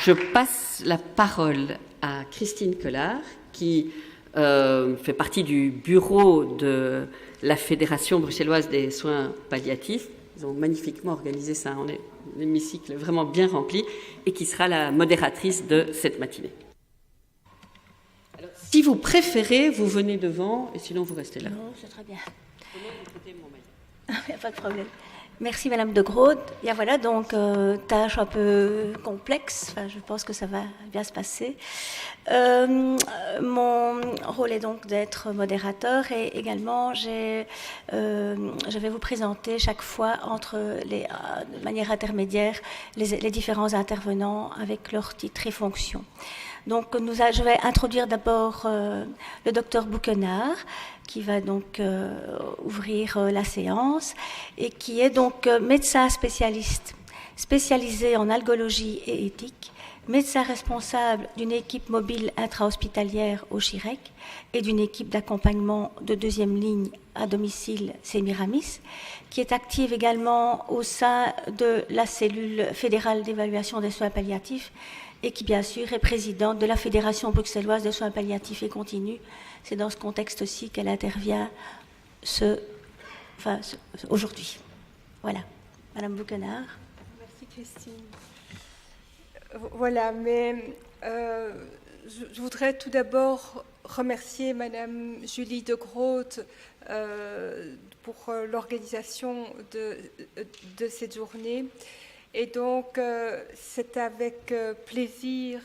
je passe la parole à Christine Collard, qui fait partie du bureau de la Fédération bruxelloise des soins palliatifs. Ils ont magnifiquement organisé ça, on est un hémicycle vraiment bien rempli, et qui sera la modératrice de cette matinée. Alors, si vous préférez, vous venez devant, et sinon vous restez là. Non, c'est très bien. Il n'y a pas de problème. Merci Madame de Groot. Bien voilà, donc tâche un peu complexe. Enfin, je pense que ça va bien se passer. Mon rôle est donc d'être modérateur et également je vais vous présenter chaque fois de manière intermédiaire les différents intervenants avec leur titre et fonction. Donc je vais introduire d'abord le docteur Bouquenard, qui va donc ouvrir la séance et qui est donc médecin spécialiste, spécialisé en algologie et éthique, médecin responsable d'une équipe mobile intra-hospitalière au Chirec et d'une équipe d'accompagnement de deuxième ligne à domicile Semiramis, qui est active également au sein de la cellule fédérale d'évaluation des soins palliatifs et qui, bien sûr, est présidente de la Fédération bruxelloise des soins palliatifs et continus. C'est dans ce contexte aussi qu'elle intervient aujourd'hui. Voilà. Madame Bouquenard. Merci Christine. Voilà, mais je voudrais tout d'abord remercier Madame Julie de Groot pour l'organisation de cette journée. Et donc, c'est avec plaisir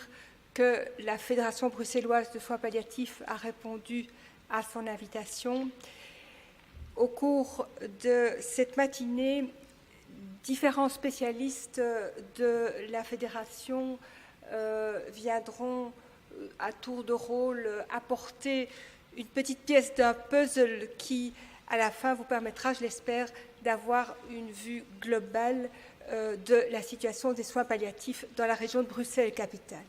que la Fédération bruxelloise de soins palliatifs a répondu à son invitation. Au cours de cette matinée, différents spécialistes de la Fédération viendront à tour de rôle apporter une petite pièce d'un puzzle qui, à la fin, vous permettra, je l'espère, d'avoir une vue globale de la situation des soins palliatifs dans la région de Bruxelles-Capitale.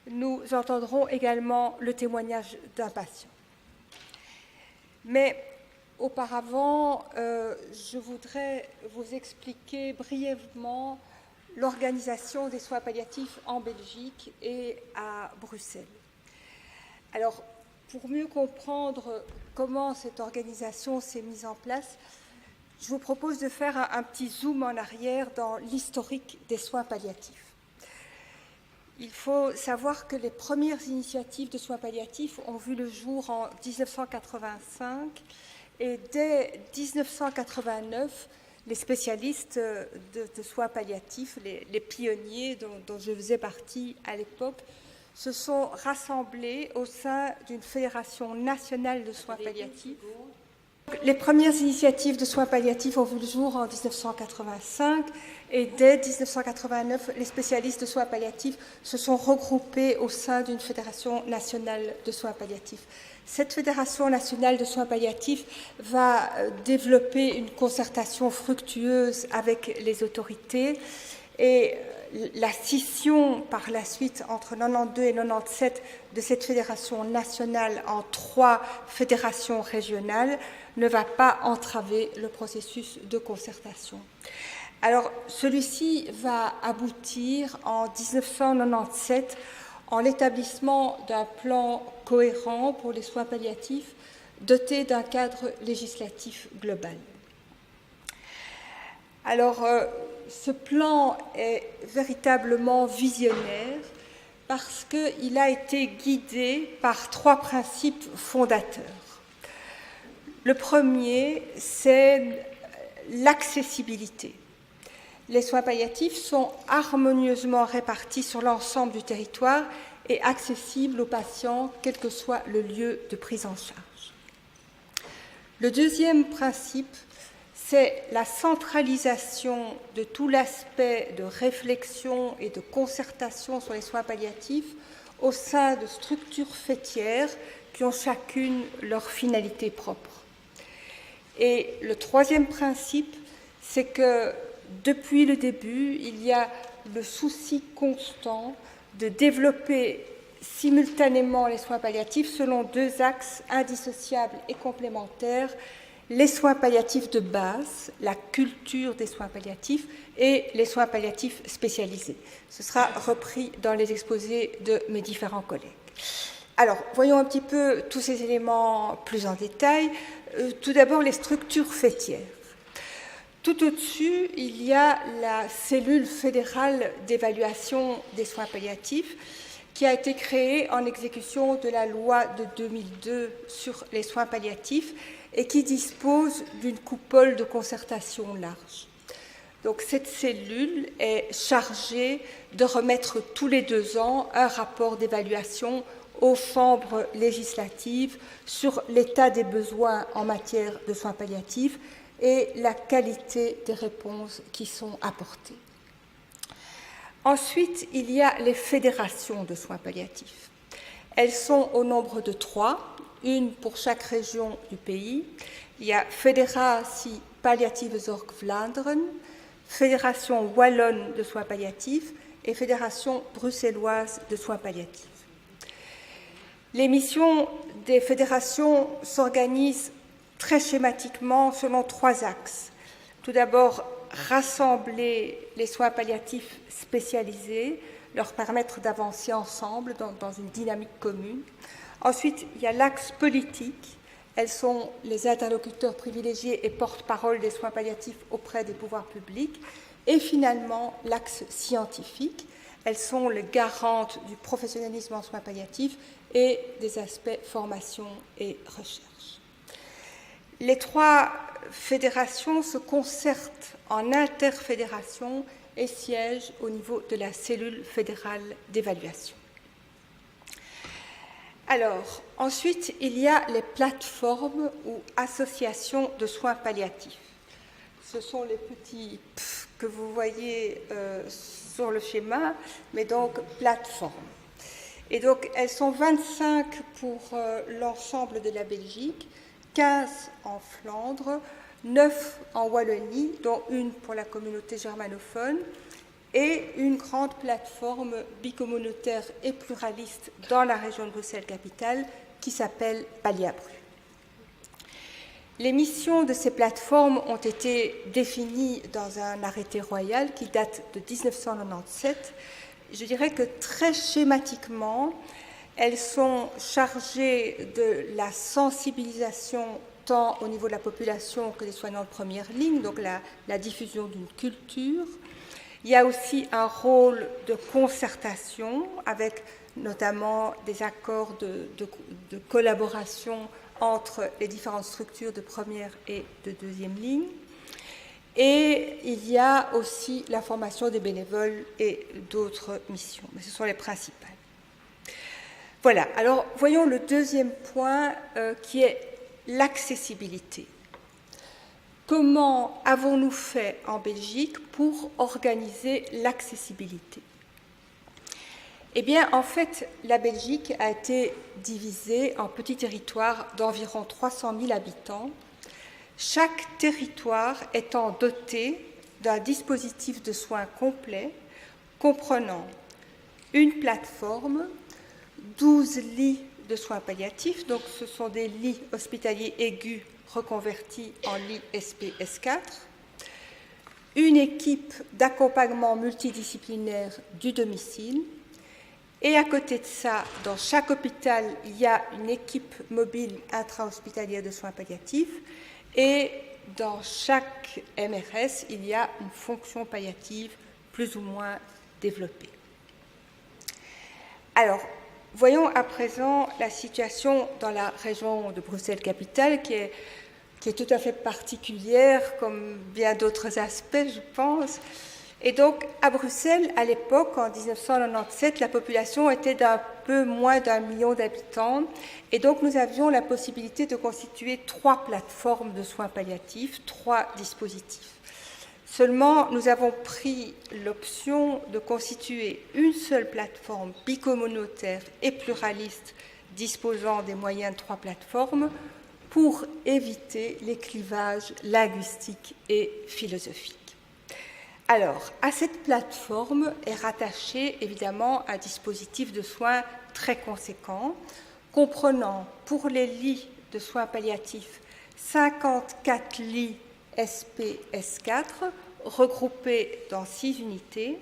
Nous entendrons également le témoignage d'un patient. Mais auparavant, je voudrais vous expliquer brièvement l'organisation des soins palliatifs en Belgique et à Bruxelles. Alors, pour mieux comprendre comment cette organisation s'est mise en place, je vous propose de faire un petit zoom en arrière dans l'historique des soins palliatifs. Il faut savoir que les premières initiatives de soins palliatifs ont vu le jour en 1985 et dès 1989, les spécialistes de soins palliatifs, les pionniers dont je faisais partie à l'époque, se sont rassemblés au sein d'une fédération nationale de soins palliatifs. Les premières initiatives de soins palliatifs ont vu le jour en 1985 et dès 1989, les spécialistes de soins palliatifs se sont regroupés au sein d'une fédération nationale de soins palliatifs. Cette fédération nationale de soins palliatifs va développer une concertation fructueuse avec les autorités et la scission par la suite entre 92 et 97 de cette fédération nationale en 3 fédérations régionales ne va pas entraver le processus de concertation. Alors, celui-ci va aboutir en 1997 en l'établissement d'un plan cohérent pour les soins palliatifs doté d'un cadre législatif global. Alors, ce plan est véritablement visionnaire parce qu'il a été guidé par 3 principes fondateurs. Le premier, c'est l'accessibilité. Les soins palliatifs sont harmonieusement répartis sur l'ensemble du territoire et accessibles aux patients, quel que soit le lieu de prise en charge. Le deuxième principe, c'est la centralisation de tout l'aspect de réflexion et de concertation sur les soins palliatifs au sein de structures faîtières qui ont chacune leur finalité propre. Et le troisième principe, c'est que depuis le début, il y a le souci constant de développer simultanément les soins palliatifs selon 2 axes indissociables et complémentaires, les soins palliatifs de base, la culture des soins palliatifs et les soins palliatifs spécialisés. Ce sera repris dans les exposés de mes différents collègues. Alors, voyons un petit peu tous ces éléments plus en détail. Tout d'abord, les structures faîtières. Tout au-dessus, il y a la cellule fédérale d'évaluation des soins palliatifs qui a été créée en exécution de la loi de 2002 sur les soins palliatifs et qui dispose d'une coupole de concertation large. Donc, cette cellule est chargée de remettre tous les 2 ans un rapport d'évaluation aux chambres législatives sur l'état des besoins en matière de soins palliatifs et la qualité des réponses qui sont apportées. Ensuite, il y a les fédérations de soins palliatifs. Elles sont au nombre de 3, une pour chaque région du pays. Il y a Federatie Palliatieve Zorg Vlaanderen, Fédération wallonne de soins palliatifs et Fédération bruxelloise de soins palliatifs. Les missions des fédérations s'organisent très schématiquement selon 3 axes. Tout d'abord, rassembler les soins palliatifs spécialisés, leur permettre d'avancer ensemble dans une dynamique commune. Ensuite, il y a l'axe politique. Elles sont les interlocuteurs privilégiés et porte-parole des soins palliatifs auprès des pouvoirs publics. Et finalement, l'axe scientifique. Elles sont les garantes du professionnalisme en soins palliatifs et des aspects formation et recherche. Les 3 fédérations se concertent en interfédération et siègent au niveau de la cellule fédérale d'évaluation. Alors, ensuite, il y a les plateformes ou associations de soins palliatifs. Ce sont les petits P que vous voyez sur le schéma, mais donc plateformes. Et donc, elles sont 25 pour l'ensemble de la Belgique, 15 en Flandre, 9 en Wallonie, dont une pour la communauté germanophone, et une grande plateforme bicommunautaire et pluraliste dans la région de Bruxelles-Capitale qui s'appelle Palliabru. Les missions de ces plateformes ont été définies dans un arrêté royal qui date de 1997. Je dirais que très schématiquement, elles sont chargées de la sensibilisation tant au niveau de la population que des soignants de première ligne, donc la diffusion d'une culture. Il y a aussi un rôle de concertation avec notamment des accords de collaboration entre les différentes structures de première et de deuxième ligne. Et il y a aussi la formation des bénévoles et d'autres missions, mais ce sont les principales. Voilà, alors voyons le deuxième point qui est l'accessibilité. Comment avons-nous fait en Belgique pour organiser l'accessibilité? Eh bien, en fait, la Belgique a été divisée en petits territoires d'environ 300 000 habitants, chaque territoire étant doté d'un dispositif de soins complet comprenant une plateforme, 12 lits de soins palliatifs, donc ce sont des lits hospitaliers aigus reconvertis en lits SP-S4, une équipe d'accompagnement multidisciplinaire du domicile, et à côté de ça, dans chaque hôpital, il y a une équipe mobile intra-hospitalière de soins palliatifs, et dans chaque MRS, il y a une fonction palliative plus ou moins développée. Alors, voyons à présent la situation dans la région de Bruxelles-Capitale qui est tout à fait particulière, comme bien d'autres aspects, je pense. Et donc, à Bruxelles, à l'époque, en 1997, la population était d'un peu moins d'1 million d'habitants. Et donc, nous avions la possibilité de constituer 3 plateformes de soins palliatifs, 3 dispositifs. Seulement, nous avons pris l'option de constituer une seule plateforme bicommunautaire et pluraliste disposant des moyens de 3 plateformes pour éviter les clivages linguistiques et philosophiques. Alors, à cette plateforme est rattaché évidemment un dispositif de soins très conséquent, comprenant pour les lits de soins palliatifs 54 lits SPS4 regroupés dans 6 unités.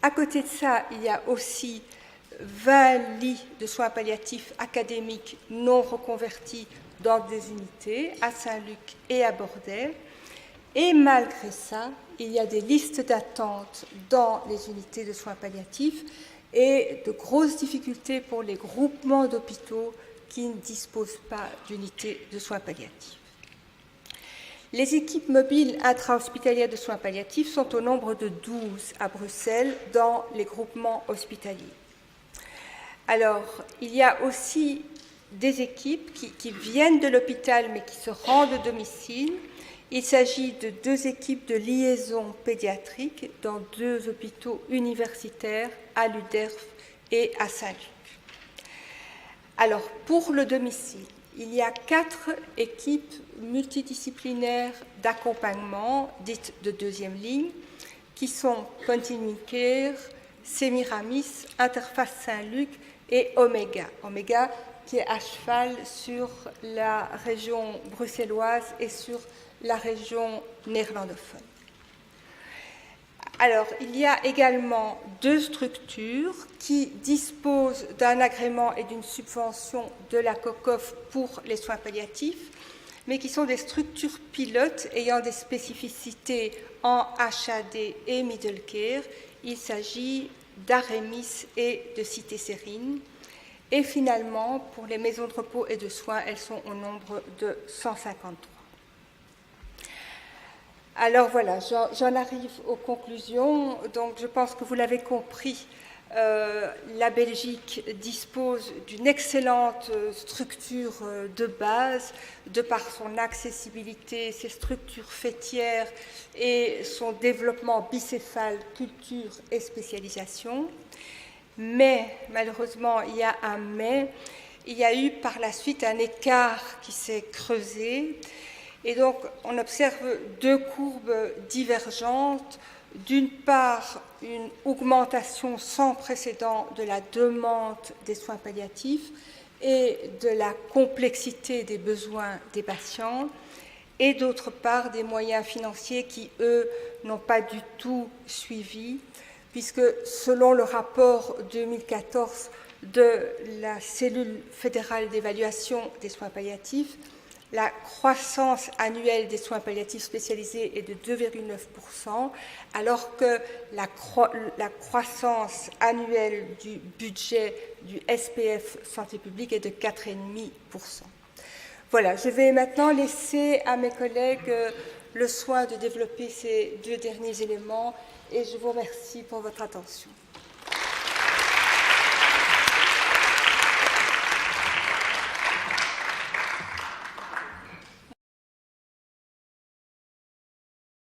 À côté de ça, il y a aussi 20 lits de soins palliatifs académiques non reconvertis dans 2 unités, à Saint-Luc et à Bordel. Et malgré ça, il y a des listes d'attente dans les unités de soins palliatifs et de grosses difficultés pour les groupements d'hôpitaux qui ne disposent pas d'unités de soins palliatifs. Les équipes mobiles intra-hospitalières de soins palliatifs sont au nombre de 12 à Bruxelles dans les groupements hospitaliers. Alors, il y a aussi des équipes qui viennent de l'hôpital mais qui se rendent au domicile. Il s'agit de 2 équipes de liaison pédiatrique dans 2 hôpitaux universitaires à Luderf et à Saint-Luc. Alors, pour le domicile, il y a 4 équipes multidisciplinaires d'accompagnement, dites de 2e ligne, qui sont Continuing Care, Semiramis, Interface Saint-Luc et Omega. Omega qui est à cheval sur la région bruxelloise et sur la région néerlandophone. Alors, il y a également 2 structures qui disposent d'un agrément et d'une subvention de la COCOF pour les soins palliatifs, mais qui sont des structures pilotes ayant des spécificités en HAD et Middle Care. Il s'agit d'Arémis et de Cité Sérine. Et finalement, pour les maisons de repos et de soins, elles sont au nombre de 153. Alors voilà, j'en arrive aux conclusions. Donc je pense que vous l'avez compris, la Belgique dispose d'une excellente structure de base, de par son accessibilité, ses structures faîtières et son développement bicéphale, culture et spécialisation. Mais, malheureusement, il y a un mais, il y a eu par la suite un écart qui s'est creusé. Et donc, on observe 2 courbes divergentes. D'une part, une augmentation sans précédent de la demande des soins palliatifs et de la complexité des besoins des patients. Et d'autre part, des moyens financiers qui, eux, n'ont pas du tout suivi, puisque selon le rapport 2014 de la cellule fédérale d'évaluation des soins palliatifs, la croissance annuelle des soins palliatifs spécialisés est de 2,9%, alors que la croissance annuelle du budget du SPF Santé publique est de 4,5%. Voilà, je vais maintenant laisser à mes collègues le soin de développer ces 2 derniers éléments et je vous remercie pour votre attention.